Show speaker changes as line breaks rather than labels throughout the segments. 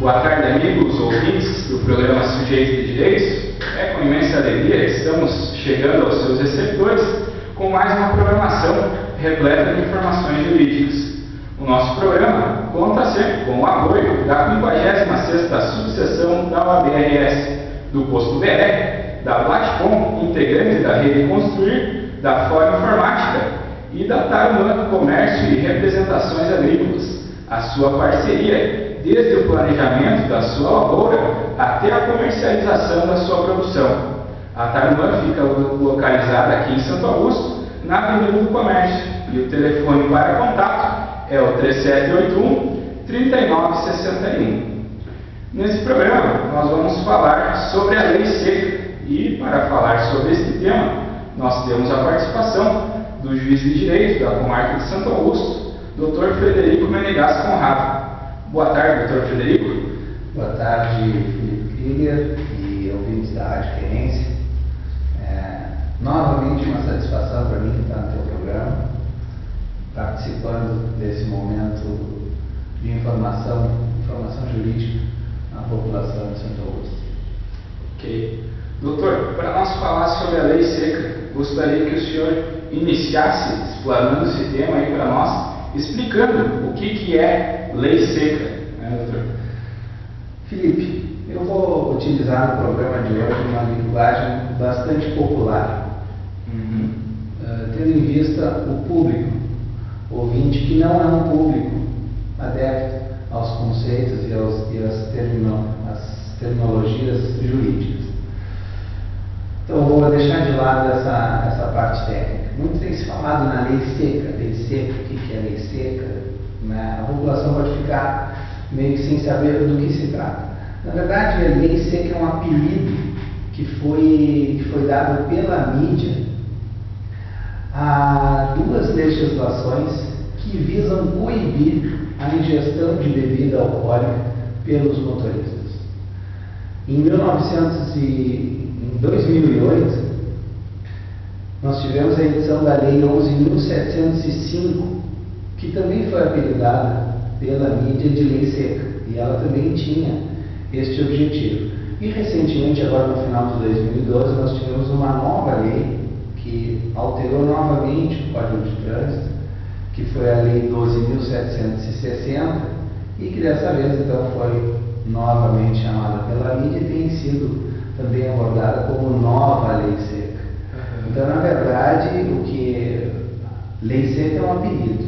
Boa tarde, amigos ouvintes do programa Sujeito de Direitos. É com imensa alegria que estamos chegando aos seus receptores com mais uma programação repleta de informações jurídicas. O nosso programa conta sempre com o apoio da 56ª subseção da OAB-RS, do Posto BR, da Platcom, integrante da Rede Construir, da Fórum Informática e da Tarumã Comércio e Representações Agrícolas. A sua parceria desde o planejamento da sua lavoura até a comercialização da sua produção. A Tarumã fica localizada aqui em Santo Augusto, na Avenida do Comércio, e o telefone para contato é o 3781-3961. Nesse programa, nós vamos falar sobre a Lei Seca, e para falar sobre este tema, nós temos a participação do juiz de direito da comarca de Santo Augusto, Dr. Frederico Menegas Conrado. Boa tarde, Dr. Frederico.
Boa tarde, Felipe Krieger e ouvintes da Rádio Querência. Novamente uma satisfação para mim estar no teu programa, participando desse momento de informação jurídica à população de Santo Augusto.
Ok. Doutor, para nós falar sobre a Lei Seca, gostaria que o senhor iniciasse explanando esse tema aí para nós, explicando o que é Lei Seca, né, doutor?
Felipe, eu vou utilizar no programa de hoje uma linguagem bastante popular, tendo em vista o público, ouvinte que não é um público adepto aos conceitos e às terminologias jurídicas. Então, eu vou deixar de lado essa parte técnica. Muito tem se falado na lei seca, o que é lei seca, né? A população pode ficar meio que sem saber do que se trata. Na verdade, a lei seca é um apelido que foi dado pela mídia a duas legislações que visam coibir a ingestão de bebida alcoólica pelos motoristas. Em 2008, nós tivemos a edição da Lei 11.705, que também foi apelidada pela mídia de Lei Seca, e ela também tinha este objetivo. E recentemente, agora no final de 2012, nós tivemos uma nova lei que alterou novamente o Código de Trânsito, que foi a Lei 12.760, e que dessa vez então foi novamente chamada pela mídia e tem sido também abordada como nova Lei Seca. Então, na verdade, Lei Seca é um apelido.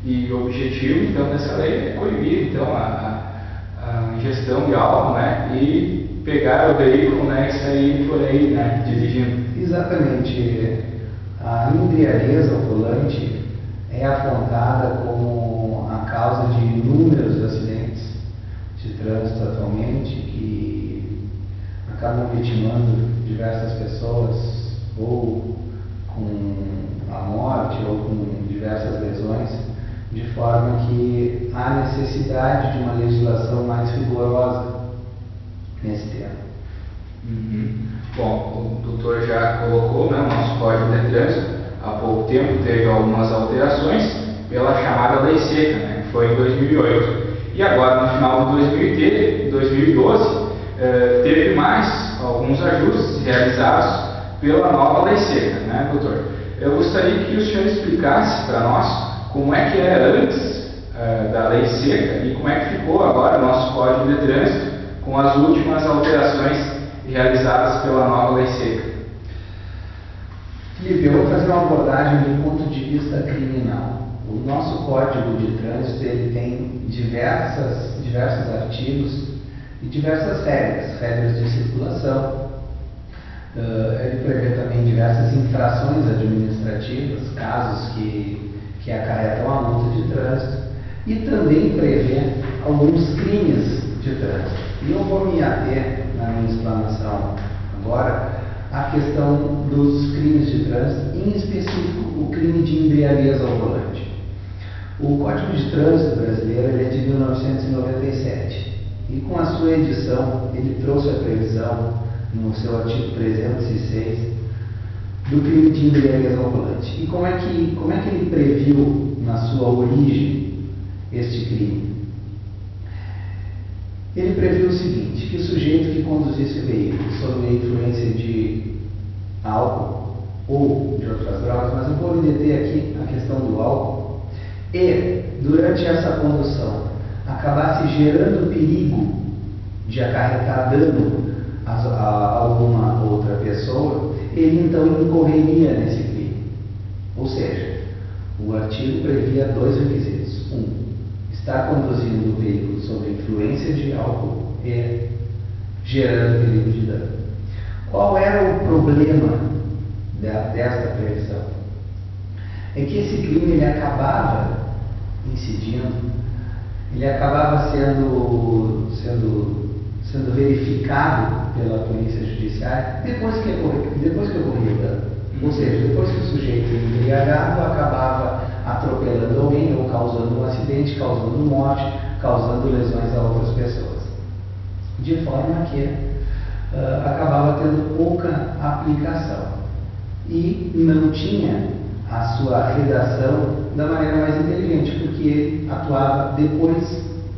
E o objetivo, então, dessa lei é coibir, então, a ingestão de álcool, né, e pegar o veículo, né, e sair por aí, né, dirigindo.
Exatamente. A embriaguez ao volante é apontada como a causa de inúmeros acidentes de trânsito atualmente, que acabam vitimando diversas pessoas, ou com a morte, ou com diversas lesões, de forma que há necessidade de uma legislação mais rigorosa nesse tema.
Bom, o doutor já colocou, né, o nosso Código de Trânsito, há pouco tempo teve algumas alterações pela chamada Lei Seca, né, que foi em 2008. E agora, no final de 2012, teve mais alguns ajustes realizados pela nova Lei Seca, né, doutor? Eu gostaria que o senhor explicasse para nós como é que era antes da Lei Seca e como é que ficou agora o nosso Código de Trânsito com as últimas alterações realizadas pela nova Lei Seca.
Felipe, eu vou fazer uma abordagem do ponto de vista criminal. O nosso Código de Trânsito ele tem diversos artigos e diversas regras de circulação. Ele prevê também diversas infrações administrativas, casos que acarretam a multa de trânsito, e também prevê alguns crimes de trânsito. E eu vou me ater na minha explanação agora à questão dos crimes de trânsito, em específico o crime de embriaguez ao volante. O Código de Trânsito brasileiro ele é de 1997 e com a sua edição ele trouxe a previsão no seu artigo 306 do crime de embriaguez ao volante. E como é que ele previu na sua origem este crime? Ele previu o seguinte, que o sujeito que conduzisse o veículo sob a influência de álcool ou de outras drogas, mas eu vou me deter aqui na questão do álcool, e durante essa condução acabasse gerando perigo de acarretar dano a alguma outra pessoa, ele então incorreria nesse crime. Ou seja, o artigo previa dois requisitos. Um, estar conduzindo o veículo sob influência de álcool e gerando perigo de dano. Qual era o problema desta previsão? É que esse crime ele acabava incidindo, ele acabava sendo verificado pela polícia judiciária depois que ocorria o dano. Ou seja, depois que o sujeito embriagado acabava atropelando alguém ou causando um acidente, causando morte, causando lesões a outras pessoas. De forma que acabava tendo pouca aplicação e não tinha a sua redação da maneira mais inteligente, porque ele atuava depois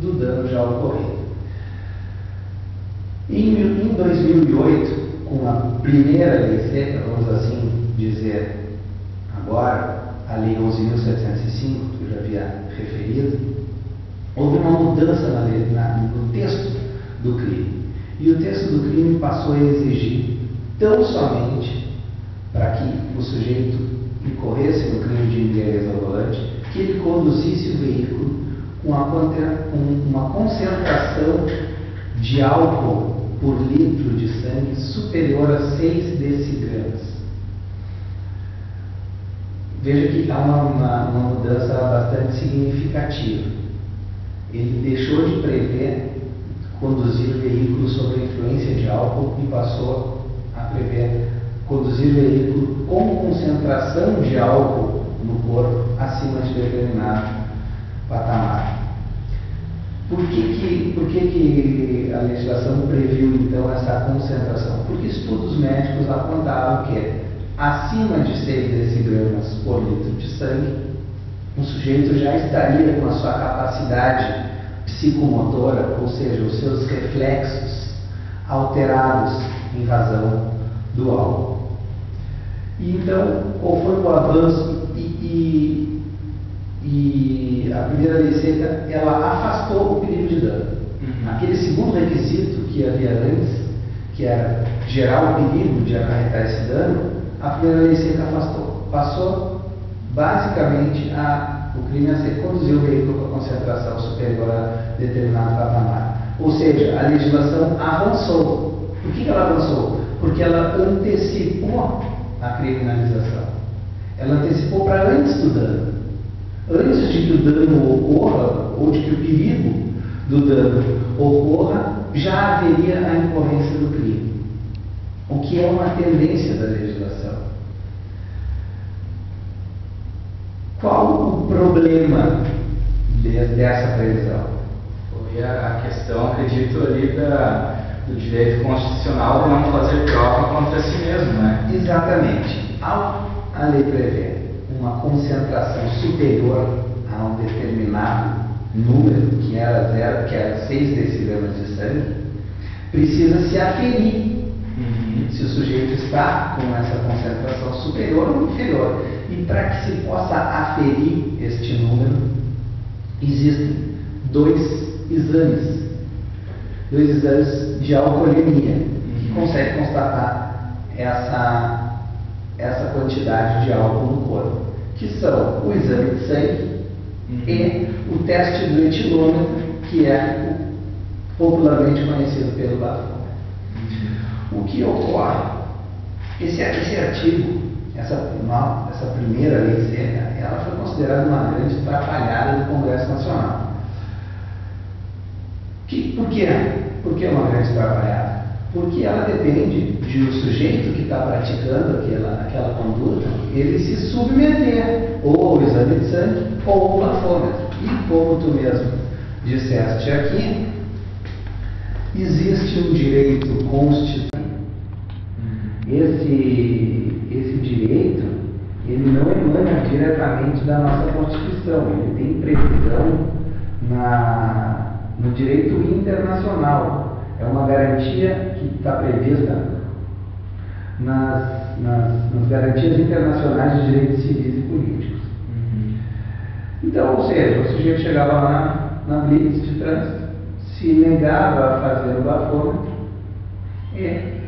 do dano já ocorrido. Em 2008, com a primeira lei seca, vamos assim dizer agora, a Lei 11.705, que eu já havia referido, houve uma mudança no texto do crime. E o texto do crime passou a exigir tão somente para que o sujeito incorresse no crime de embriaguez ao volante, que ele conduzisse o veículo com uma concentração de álcool por litro de sangue superior a 6 decigramas. Veja que há uma mudança bastante significativa. Ele deixou de prever conduzir veículo sob a influência de álcool e passou a prever conduzir veículo com concentração de álcool no corpo acima de determinado patamar. Por que a legislação previu então essa concentração? Porque estudos médicos apontavam que acima de 6 decigramas por litro de sangue, o sujeito já estaria com a sua capacidade psicomotora, ou seja, os seus reflexos alterados em razão do álcool. E então, qual foi o avanço? E a primeira lei seca, ela afastou o perigo de dano. Aquele segundo requisito que havia antes, que era gerar o perigo de acarretar esse dano, a primeira lei seca afastou. Passou basicamente o crime a ser conduzir o veículo com a concentração superior a determinado patamar. Ou seja, a legislação avançou. Por que ela avançou? Porque ela antecipou a criminalização. Ela antecipou para antes do dano. Antes de que o dano ocorra, ou de que o perigo do dano ocorra, já haveria a incorrência do crime. O que é uma tendência da legislação. Qual o problema dessa previsão?
Foi a questão, acredito, ali do direito constitucional de não fazer prova contra si mesmo, né?
Exatamente. A lei prevê uma concentração superior a um determinado número, que era 6 decigramas de sangue, precisa se aferir se o sujeito está com essa concentração superior ou inferior. E para que se possa aferir este número, existem dois exames de alcoolemia, que conseguem constatar essa quantidade de álcool no corpo, que são o exame de sangue e o teste do etilômetro, que é popularmente conhecido pelo bafômetro. O que ocorre? Esse artigo, essa primeira lei seca, ela foi considerada uma grande atrapalhada do Congresso Nacional. Por quê? Por que uma grande atrapalhada? Porque ela depende de o sujeito que está praticando aquela conduta, ele se submeter ou ao exame de sangue ou ao bafômetro. E como tu mesmo disseste aqui, existe um direito constitucional. Esse direito, ele não emana diretamente da nossa Constituição, ele tem previsão no direito internacional. É uma garantia que está prevista nas garantias internacionais de direitos civis e políticos. Então, ou seja, o sujeito chegava lá na blitz de trânsito, se negava a fazer o bafômetro e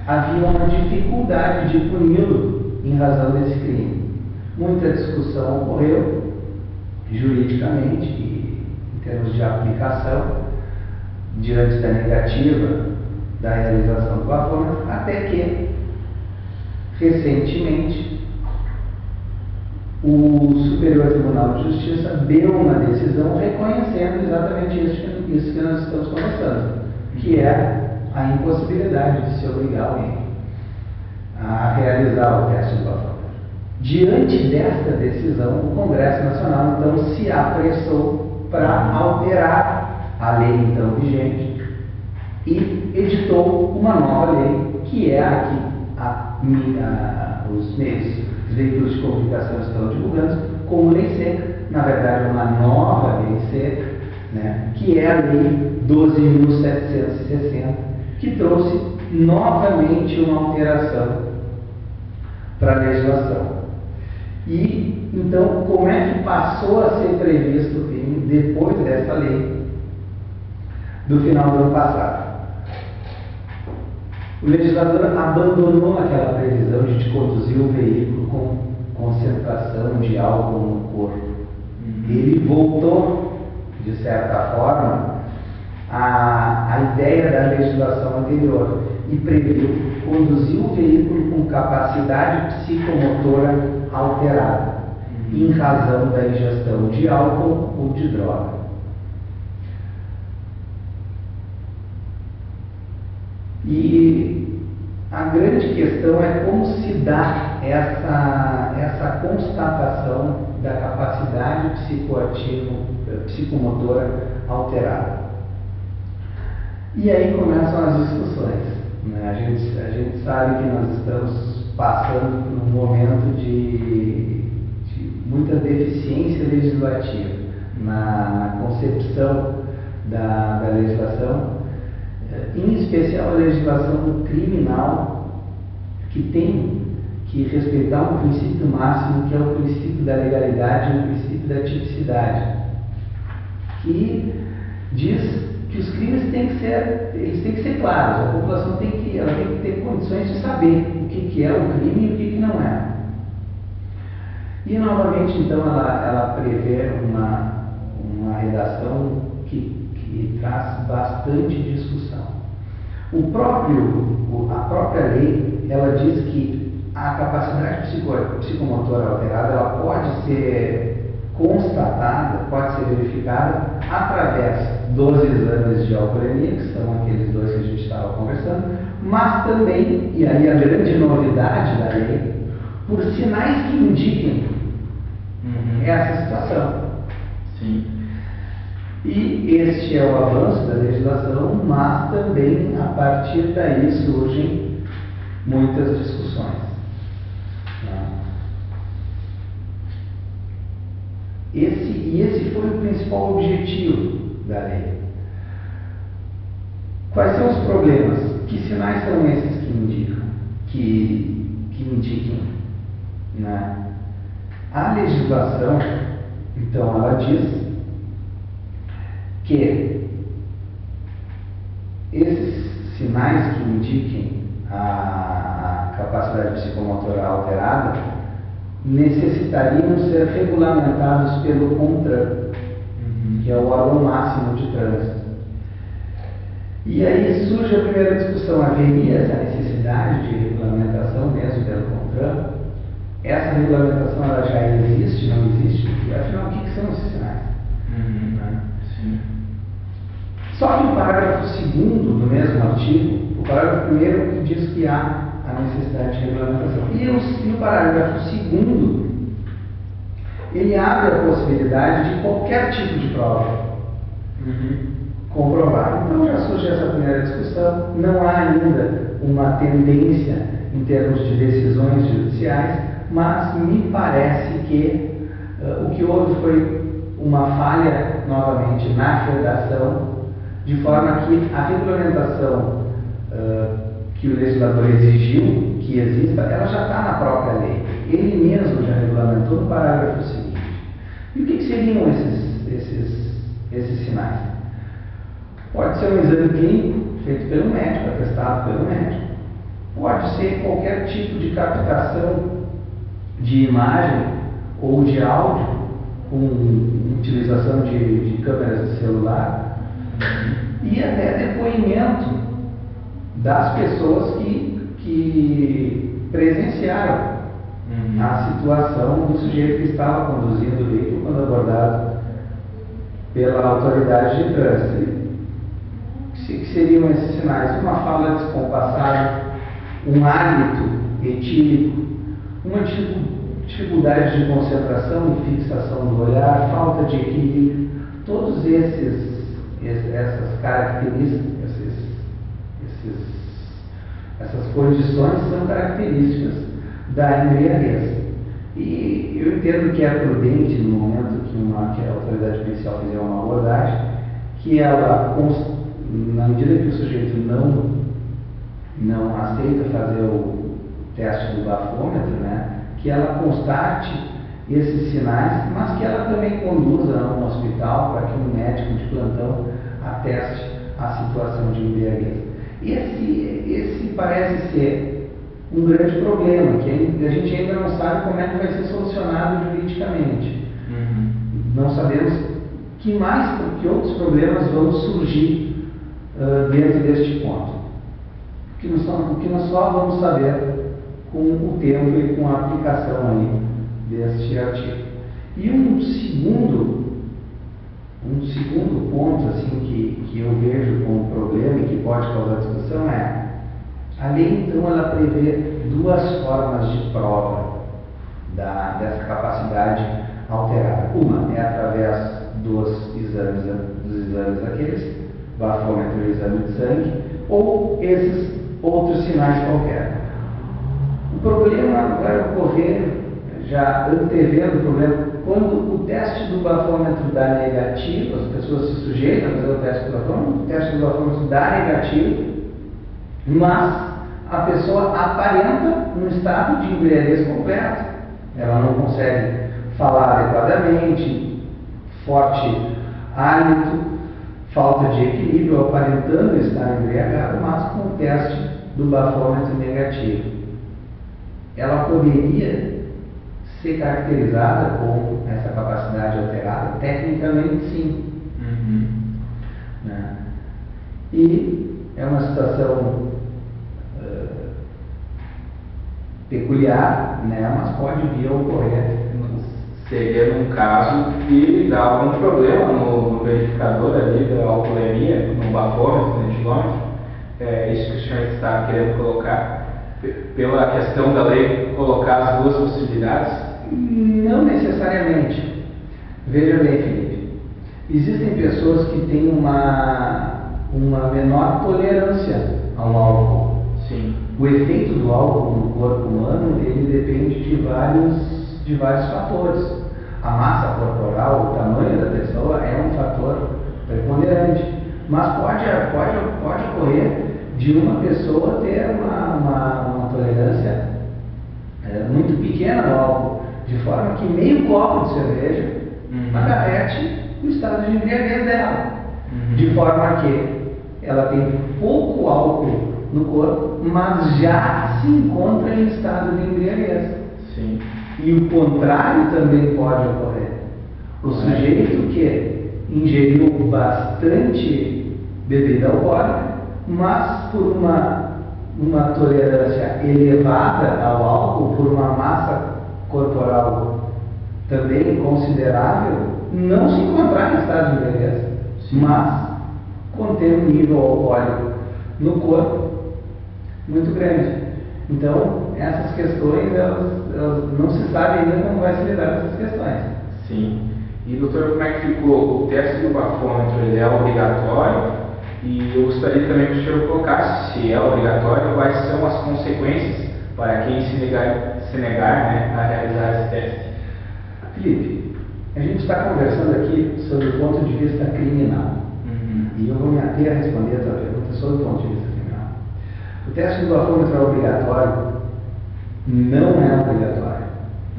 havia uma dificuldade de puni-lo em razão desse crime. Muita discussão ocorreu juridicamente e em termos de aplicação diante da negativa da realização do bafômetro, até que recentemente o Superior Tribunal de Justiça deu uma decisão reconhecendo exatamente isso que nós estamos conversando, que é a impossibilidade de se obrigar alguém a realizar o teste do bafômetro. Diante desta decisão, o Congresso Nacional então se apressou para alterar a lei então vigente e editou uma nova lei, que é a que os veículos de comunicação estão divulgando como lei seca, na verdade uma nova lei seca, né, que é a lei 12.760, que trouxe novamente uma alteração para a legislação. E então, como é que passou a ser previsto o crime depois dessa lei do final do ano passado? O legislador abandonou aquela previsão de conduzir o veículo com concentração de álcool no corpo. Ele voltou, de certa forma, à ideia da legislação anterior e previu conduzir o veículo com capacidade psicomotora alterada, em razão da ingestão de álcool ou de droga. E a grande questão é como se dá essa constatação da capacidade psicomotora alterada. E aí começam as discussões. Né? A gente sabe que nós estamos passando por um momento de muita deficiência legislativa na concepção da legislação, em especial a legislação criminal, que tem que respeitar um princípio máximo, que é o princípio da legalidade e o princípio da tipicidade, que diz que os crimes têm que ser claros, a população tem que ter condições de saber o que é o crime e o que não é. E novamente, então, ela prevê uma redação que traz bastante discussão. A própria lei, ela diz que a capacidade psicomotora alterada, ela pode ser constatada, pode ser verificada através dos exames de alcoolemia, que são aqueles dois que a gente estava conversando, mas também, e aí a grande novidade da lei, por sinais que indiquem essa situação.
Sim.
E este é o avanço da legislação, mas também a partir daí surgem muitas discussões. Esse foi o principal objetivo da lei. Quais são os problemas? Que sinais são esses que indiquem? Né? A legislação, então, ela diz que esses sinais que indiquem a capacidade psicomotora alterada necessitariam ser regulamentados pelo CONTRAN, que é o órgão máximo de trânsito. E aí surge a primeira discussão: haveria essa necessidade de regulamentação mesmo pelo CONTRAN? Essa regulamentação ela já existe, não existe? E afinal, o que são esses sinais?
Sim.
Só que o parágrafo 2º do mesmo artigo, o parágrafo 1º diz que há a necessidade de regulamentação. E o parágrafo 2º, ele abre a possibilidade de qualquer tipo de prova comprovar. Então já surge essa primeira discussão. Não há ainda uma tendência em termos de decisões judiciais, mas me parece que o que houve foi uma falha, novamente, na redação de forma que a regulamentação que o legislador exigiu que exista, ela já está na própria lei. Ele mesmo já regulamentou no parágrafo seguinte. E o que seriam esses sinais? Pode ser um exame clínico feito pelo médico, atestado pelo médico. Pode ser qualquer tipo de captação de imagem ou de áudio com utilização de câmeras de celular e até depoimento das pessoas que presenciaram a situação do sujeito que estava conduzindo o veículo quando abordado pela autoridade de trânsito. Que seriam esses sinais? Uma fala descompassada, um hálito etílico, uma dificuldade de concentração e fixação do olhar, falta de equilíbrio. Todas essas características, essas condições são características da embriaguez. E eu entendo que é prudente, no momento que a autoridade policial fizer uma abordagem, que ela, na medida que o sujeito não aceita fazer o teste do bafômetro, né, que ela constate esses sinais, mas que ela também conduza a um hospital para que um médico de plantão ateste a situação de embriaguez. Esse parece ser um grande problema, que a gente ainda não sabe como é que vai ser solucionado juridicamente. Não sabemos que outros problemas vão surgir dentro deste ponto. O que nós só vamos saber com o tempo e com a aplicação aí deste artigo. E um segundo ponto assim, que eu vejo como problema e que pode causar discussão é a lei, então, ela prevê duas formas de prova dessa capacidade alterada. Uma é através dos exames aqueles, bafômetro e exame de sangue, ou esses outros sinais qualquer. O problema vai ocorrer, já antevendo o problema, quando o teste do bafômetro dá negativo, as pessoas se sujeitam a fazer o teste do bafômetro dá negativo, mas a pessoa aparenta um estado de embriaguez completo. Ela não consegue falar adequadamente, forte hálito, falta de equilíbrio, aparentando estar embriagado, mas com o teste do bafômetro negativo. Ela poderia ser caracterizada com essa capacidade alterada? Tecnicamente, sim. Né? E é uma situação peculiar, né? Mas pode vir a ocorrer.
Seria num caso que dá algum problema no verificador ali da alcoolemia, no bafômetro, no etilômetro, isso que o senhor está querendo colocar, pela questão da lei colocar as duas possibilidades?
Não necessariamente. Veja bem, Felipe, existem pessoas que têm uma menor tolerância ao álcool.
Sim.
O efeito do álcool no corpo humano, ele depende de vários fatores. A massa corporal, o tamanho da pessoa é um fator preponderante, mas pode ocorrer de uma pessoa ter uma tolerância muito pequena ao álcool, de forma que meio copo de cerveja acarrete o estado de embriaguez dela, de forma que ela tem pouco álcool no corpo, mas já se encontra em estado de embriaguez.
Sim.
E o contrário também pode ocorrer. O sujeito que ingeriu bastante bebida alcoólica, mas por uma tolerância elevada ao álcool, por uma massa corporal também considerável, não se encontrar em estado de embriaguez, mas conter um nível alcoólico no corpo muito grande. Então, essas questões, elas não se sabe ainda como vai se lidar com essas questões.
Sim. E, doutor, como é que ficou? O teste do bafômetro, ele é obrigatório? E eu gostaria também que o senhor colocasse, se é obrigatório, quais são as consequências para quem se negar, né, a realizar esse teste.
Felipe, a gente está conversando aqui sobre o ponto de vista criminal. e eu vou me ater a responder a tua pergunta sob o ponto de vista criminal. O teste do bafômetro é obrigatório? Não é obrigatório.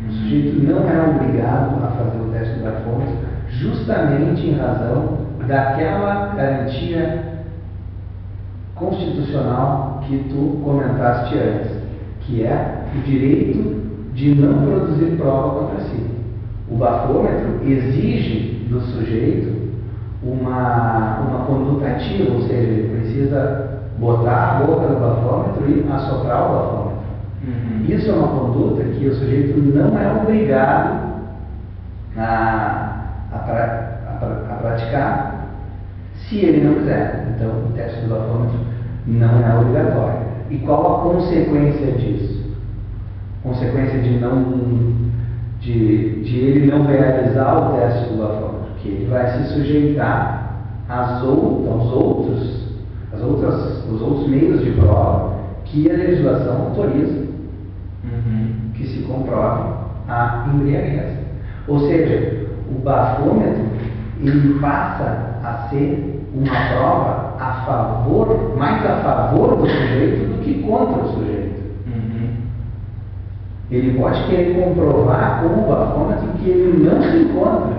O sujeito não é obrigado a fazer o teste do bafômetro justamente em razão daquela garantia constitucional que tu comentaste antes, que é o direito de não produzir prova contra si. O bafômetro exige do sujeito uma conduta ativa, ou seja, ele precisa botar a boca no bafômetro e assoprar o bafômetro. Isso é uma conduta que o sujeito não é obrigado a praticar se ele não quiser. Então, o teste do bafômetro não é obrigatório. E qual a consequência disso? Consequência de ele não realizar o teste do bafômetro, que ele vai se sujeitar os outros meios de prova que a legislação autoriza que se comprove a embriaguez. Ou seja, o bafômetro ele passa a ser uma prova mais a favor do sujeito do que contra o sujeito. Ele pode querer comprovar com o bafômetro que ele não se encontra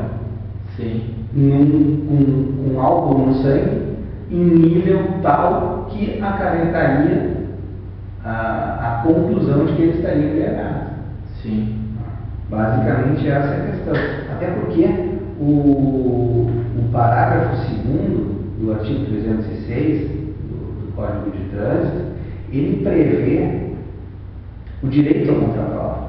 com álcool no sangue em nível tal que acarretaria a conclusão de que ele estaria embriagado. Basicamente essa é a questão. Até porque o parágrafo 2º do artigo 306 do Código de Trânsito, ele prevê o direito à contraprova,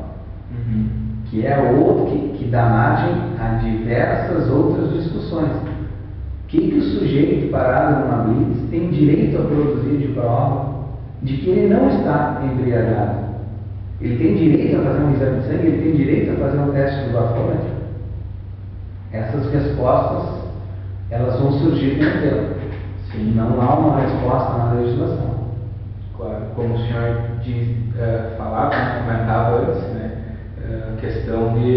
que é outro que dá margem a diversas outras discussões. O que o sujeito parado numa blitz tem direito a produzir de prova de que ele não está embriagado? Ele tem direito a fazer um exame de sangue? Ele tem direito a fazer um teste do bafômetro? Essas respostas, elas vão surgir com o tempo. Não há uma resposta na legislação.
Claro, como o senhor comentava antes, né, a questão de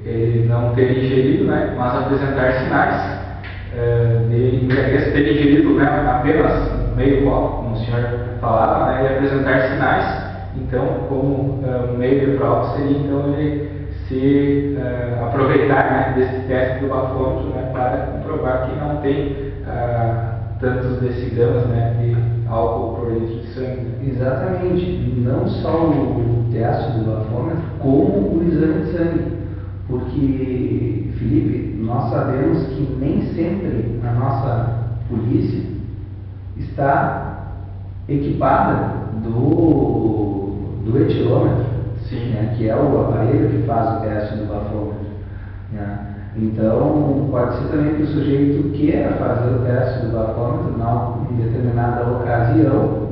ele não ter ingerido, né, mas apresentar sinais de embriaguez, ter ingerido, né, apenas meio copo, como o senhor falava, né, e apresentar sinais. Então, como meio de prova seria então ele se aproveitar, né, desse teste do bafômetro, né, para comprovar que não tem tantos decigramas, né, de álcool por litro de sangue.
Exatamente. Não só o teste do bafômetro, como o exame de sangue. Porque, Felipe, nós sabemos que nem sempre a nossa polícia está equipada do etilômetro, né, que é o aparelho que faz o teste do bafômetro. Né? Então, pode ser também que o sujeito queira fazer o teste do bafômetro em determinada ocasião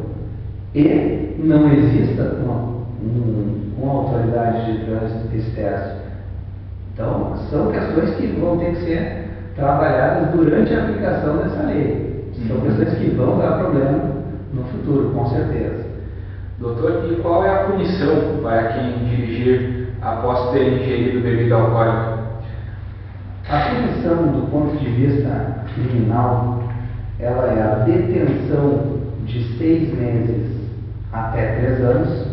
e não exista com a autoridade de trânsito esse teste. Então, são questões que vão ter que ser trabalhadas durante a aplicação dessa lei. São questões que vão dar problema no futuro, com certeza.
Doutor, e qual é a punição para quem dirigir após ter ingerido bebida alcoólica?
A punição, do ponto de vista criminal, ela é a detenção de 6 meses até 3 anos,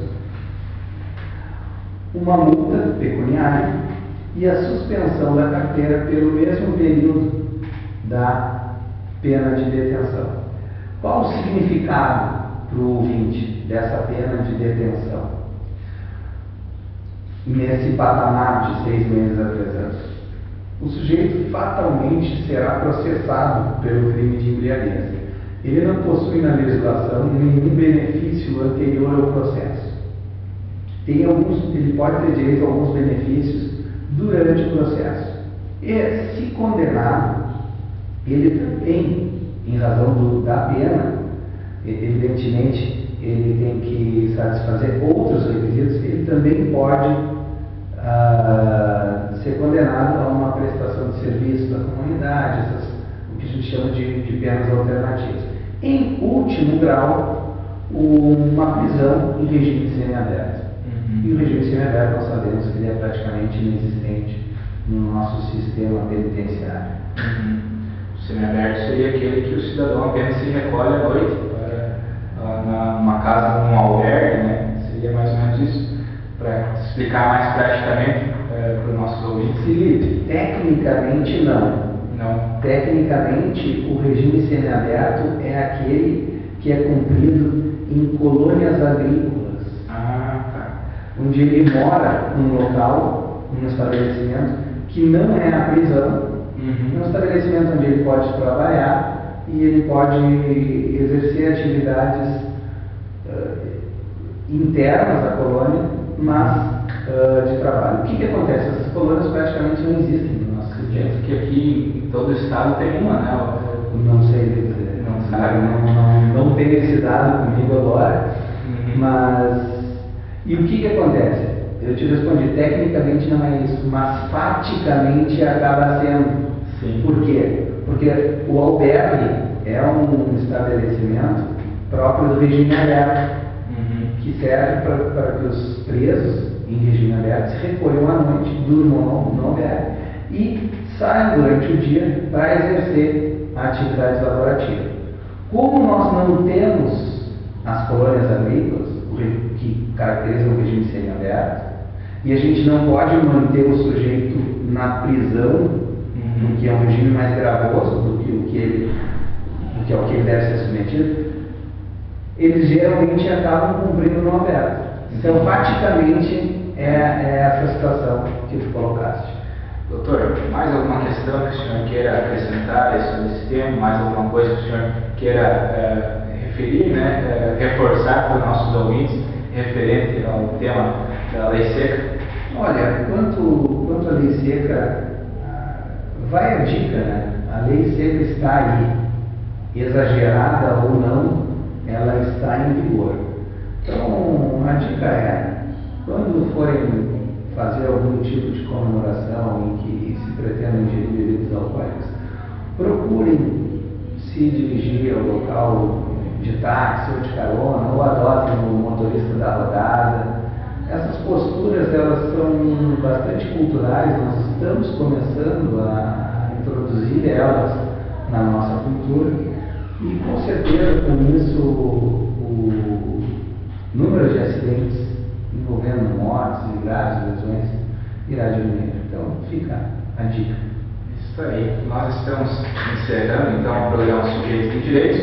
uma multa pecuniária e a suspensão da carteira pelo mesmo período da pena de detenção. Qual o significado para o ouvinte dessa pena de detenção nesse patamar de 6 meses a 3 anos? O sujeito fatalmente será processado pelo crime de embriaguez. Ele não possui na legislação nenhum benefício anterior ao processo. Ele pode ter direito a alguns benefícios durante o processo. E, se condenado, ele também, em razão da pena, evidentemente, ele tem que satisfazer outros requisitos, ele também pode ser condenado a uma prestação de serviço da comunidade, o que a gente chama de penas alternativas. Em último grau, uma prisão em regime semiaberto. E o regime semiaberto nós sabemos que ele é praticamente inexistente no nosso sistema penitenciário.
O Semiaberto seria aquele que o cidadão apenas se recolhe à noite para numa casa, num albergue, né? Seria mais ou menos isso, para explicar mais praticamente para os nossos ouvintes.
Felipe, tecnicamente não.
Não.
Tecnicamente, o regime semiaberto é aquele que é cumprido em colônias agrícolas.
Ah, tá.
Onde ele mora num local, num estabelecimento, que não é a prisão. É um estabelecimento onde ele pode trabalhar e ele pode exercer atividades internas da colônia, mas de trabalho. O que acontece? Essas colônias praticamente não existem no nosso sistema.
Penso que aqui em todo o estado tem uma, né?
Não sei dizer.
Não sabe.
Não tenho esse dado comigo agora, mas... E o que acontece? Eu te respondi, tecnicamente não é isso, mas faticamente acaba sendo.
Sim.
Por quê? Porque o albergue é um estabelecimento próprio do regime aberto, que serve para que os presos em regime aberto se recolham à noite, durmam no albergue e saiam durante o dia para exercer a atividade laborativa. Como nós não temos as colônias agrícolas, que caracterizam o regime semiaberto, e a gente não pode manter o sujeito na prisão, que é um regime mais gravoso do que ao que ele deve ser submetido, eles geralmente acabam cumprindo no aberto. Então, praticamente, é essa situação que tu colocaste.
Doutor, mais alguma questão que o senhor queira acrescentar sobre esse tema? Mais alguma coisa que o senhor queira referir, né, reforçar para os nossos ouvintes referente ao tema da lei seca?
Olha, quanto à lei seca, vai a dica, né? A lei seca está aí, exagerada ou não, ela está em vigor. Então, a dica é, quando forem fazer algum tipo de comemoração em que se pretenda ingerir bebidas alcoólicas, procurem se dirigir ao local de táxi ou de carona, ou adotem o motorista da rodada. Essas posturas, elas são bastante culturais, nós estamos começando a introduzir elas na nossa cultura e, com certeza, com isso, o número de acidentes envolvendo mortes e graves lesões irá diminuir. Então, fica a dica.
Isso aí. Nós estamos encerrando, então, o programa Sujeitos de Direitos.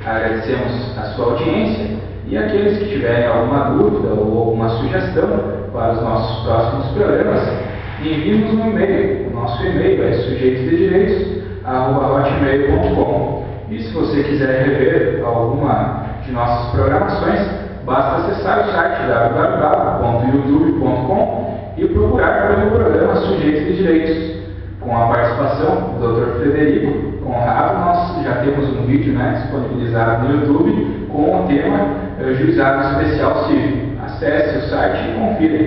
Agradecemos a sua audiência e aqueles que tiverem alguma dúvida ou alguma sugestão para os nossos próximos programas, enviem-nos um e-mail. O nosso e-mail é sujeitosdedireitos@hotmail.com. E se você quiser rever alguma de nossas programações, basta acessar o site www.youtube.com e procurar pelo programa Sujeitos de Direitos. Com a participação do Dr. Frederico Conrado, nós já temos um vídeo, né, disponibilizado no YouTube com o tema Juizado Especial Civil. Acesse o site e confira.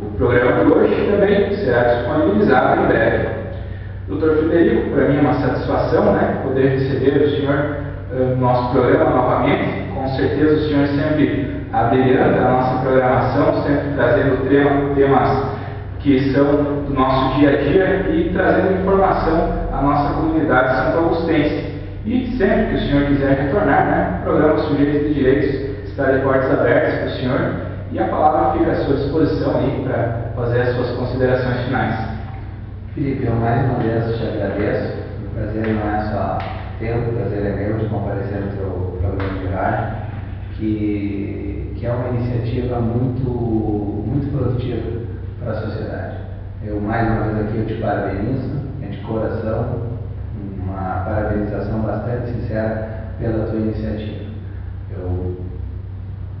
O programa de hoje também será disponibilizado em breve. Dr. Frederico, para mim é uma satisfação, né, poder receber o senhor no nosso programa novamente. Com certeza o senhor sempre aderando à nossa programação, sempre trazendo temas que são do nosso dia a dia e trazendo informação à nossa comunidade santo-augustense. E sempre que o senhor quiser retornar, né, o programa Sujeitos de Direitos está de portas abertas para o senhor e a palavra fica à sua disposição aí para fazer as suas considerações finais.
Felipe, eu mais uma vez te agradeço. O prazer não é só teu, o prazer é meu de comparecer no teu programa de rádio, que é uma iniciativa muito produtiva para a sociedade. Eu mais uma vez aqui eu te parabenizo, de coração, uma parabenização bastante sincera pela tua iniciativa. Eu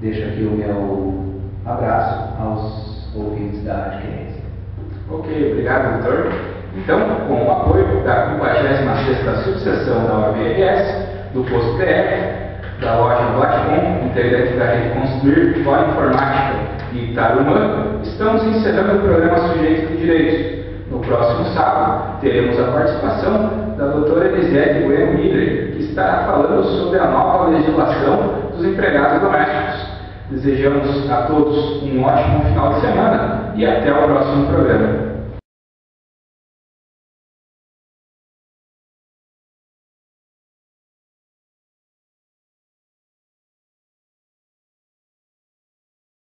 deixo aqui o meu abraço aos ouvintes da Rádio Querência.
Ok, obrigado, doutor. Então, com o apoio da 56ª subseção da OAB-RS, do posto TF, da loja Blackcom, integrante da rede Construir, Fora Informática e Tarumã, estamos encerrando o programa Sujeitos de Direitos. No próximo sábado, teremos a participação da doutora Elisete Bueno Midre, que estará falando sobre a nova legislação dos empregados domésticos. Desejamos a todos um ótimo final de semana e até o próximo programa.